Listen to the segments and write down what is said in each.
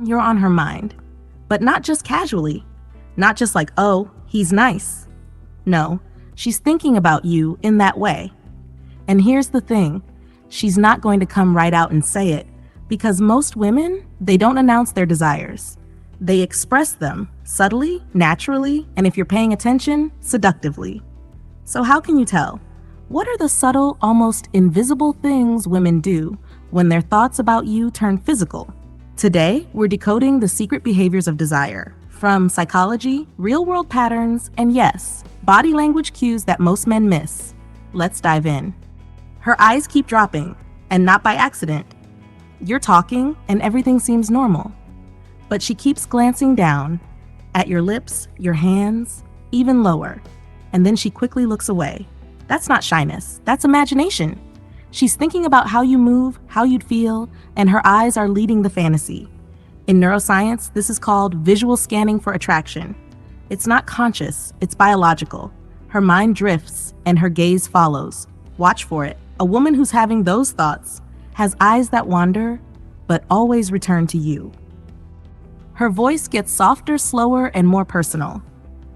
You're on her mind. But not just casually. Not just like, oh, he's nice. No, she's thinking about you in that way. And here's the thing, she's not going to come right out and say it, because most women, they don't announce their desires. They express them subtly, naturally, and if you're paying attention, seductively. So how can you tell? What are the subtle, almost invisible things women do when their thoughts about you turn physical? Today, we're decoding the secret behaviors of desire, from psychology, real-world patterns, and yes, body language cues that most men miss. Let's dive in. Her eyes keep dropping, and not by accident. You're talking, and everything seems normal. But she keeps glancing down, at your lips, your hands, even lower, and then she quickly looks away. That's not shyness, that's imagination. She's thinking about how you move, how you'd feel, and her eyes are leading the fantasy. In neuroscience, this is called visual scanning for attraction. It's not conscious, it's biological. Her mind drifts, and her gaze follows. Watch for it. A woman who's having those thoughts has eyes that wander, but always return to you. Her voice gets softer, slower, and more personal.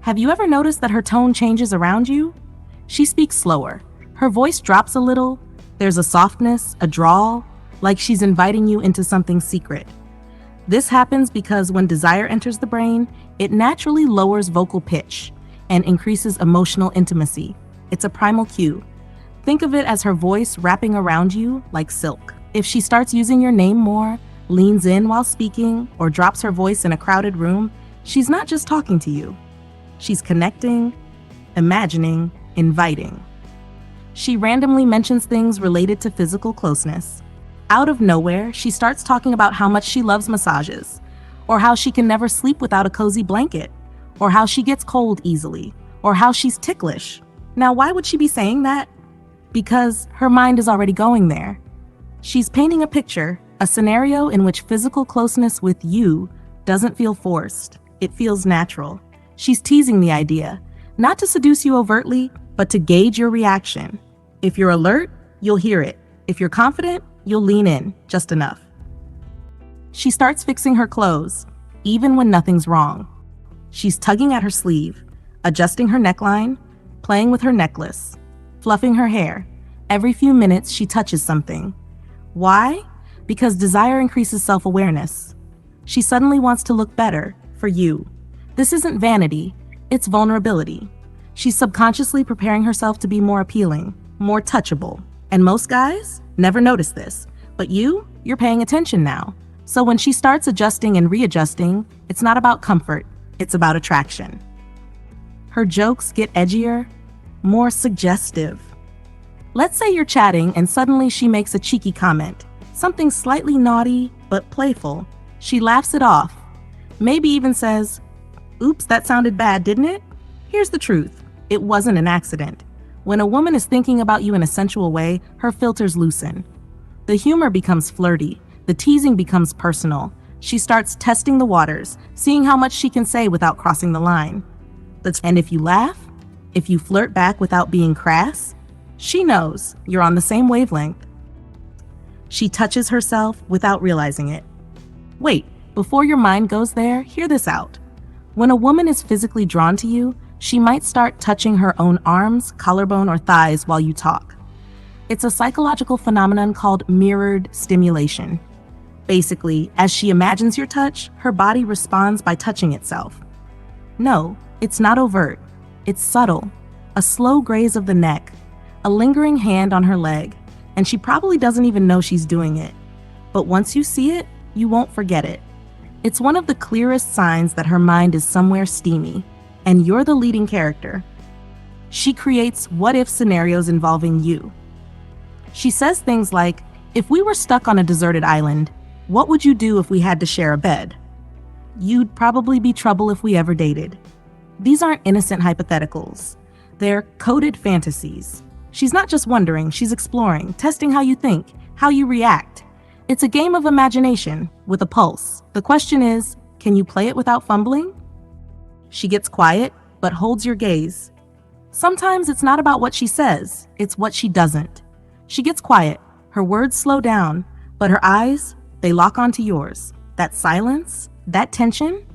Have you ever noticed that her tone changes around you? She speaks slower. Her voice drops a little. There's a softness, a drawl, like she's inviting you into something secret. This happens because when desire enters the brain, it naturally lowers vocal pitch and increases emotional intimacy. It's a primal cue. Think of it as her voice wrapping around you like silk. If she starts using your name more, leans in while speaking, or drops her voice in a crowded room, she's not just talking to you. She's connecting, imagining, inviting. She randomly mentions things related to physical closeness. Out of nowhere, she starts talking about how much she loves massages, or how she can never sleep without a cozy blanket, or how she gets cold easily, or how she's ticklish. Now, why would she be saying that? Because her mind is already going there. She's painting a picture, a scenario in which physical closeness with you doesn't feel forced. It feels natural. She's teasing the idea, not to seduce you overtly, but to gauge your reaction. If you're alert, you'll hear it. If you're confident, you'll lean in just enough. She starts fixing her clothes, even when nothing's wrong. She's tugging at her sleeve, adjusting her neckline, playing with her necklace, fluffing her hair. Every few minutes, she touches something. Why? Because desire increases self-awareness. She suddenly wants to look better for you. This isn't vanity, it's vulnerability. She's subconsciously preparing herself to be more appealing, more touchable. And most guys never notice this, but you're paying attention now. So when she starts adjusting and readjusting, it's not about comfort, it's about attraction. Her jokes get edgier, more suggestive. Let's say you're chatting and suddenly she makes a cheeky comment, something slightly naughty but playful. She laughs it off, maybe even says, "Oops, that sounded bad, didn't it?" Here's the truth. It wasn't an accident. When a woman is thinking about you in a sensual way, her filters loosen. The humor becomes flirty. The teasing becomes personal. She starts testing the waters, seeing how much she can say without crossing the line. And if you laugh, if you flirt back without being crass, she knows you're on the same wavelength. She touches herself without realizing it. Wait, before your mind goes there, hear this out. When a woman is physically drawn to you, she might start touching her own arms, collarbone, or thighs while you talk. It's a psychological phenomenon called mirrored stimulation. Basically, as she imagines your touch, her body responds by touching itself. No, it's not overt. It's subtle. A slow graze of the neck, a lingering hand on her leg, and she probably doesn't even know she's doing it. But once you see it, you won't forget it. It's one of the clearest signs that her mind is somewhere steamy, and you're the leading character. She creates what-if scenarios involving you. She says things like, if we were stuck on a deserted island, what would you do if we had to share a bed? You'd probably be trouble if we ever dated. These aren't innocent hypotheticals. They're coded fantasies. She's not just wondering, she's exploring, testing how you think, how you react. It's a game of imagination with a pulse. The question is, can you play it without fumbling? She gets quiet, but holds your gaze. Sometimes it's not about what she says, it's what she doesn't. She gets quiet, her words slow down, but her eyes, they lock onto yours. that silence, that tension,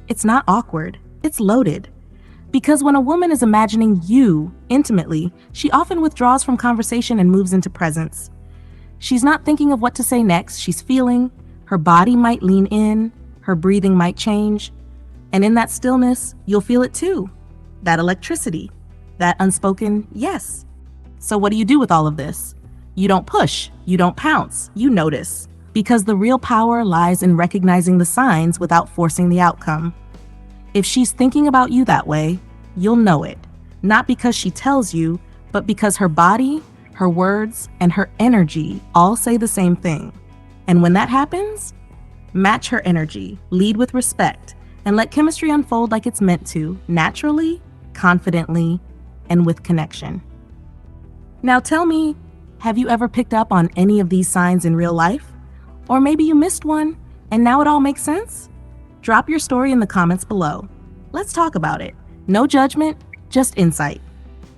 it's not awkward, it's loaded. Because when a woman is imagining you intimately, she often withdraws from conversation and moves into presence. She's not thinking of what to say next, she's feeling. Her body might lean in, her breathing might change. And in that stillness, you'll feel it too. That electricity, that unspoken yes. So what do you do with all of this? You don't push, you don't pounce, you notice. Because the real power lies in recognizing the signs without forcing the outcome. If she's thinking about you that way, you'll know it. Not because she tells you, but because her body, her words, and her energy all say the same thing. And when that happens, match her energy, lead with respect, and let chemistry unfold like it's meant to, naturally, confidently, and with connection. Now tell me, have you ever picked up on any of these signs in real life? Or maybe you missed one, and now it all makes sense? Drop your story in the comments below. Let's talk about it. No judgment, just insight.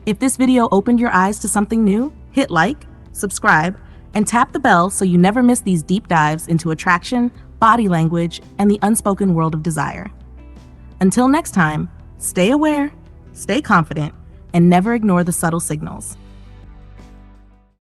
If this video opened your eyes to something new, hit like, subscribe, and tap the bell so you never miss these deep dives into attraction, body language, and the unspoken world of desire. Until next time, stay aware, stay confident, and never ignore the subtle signals.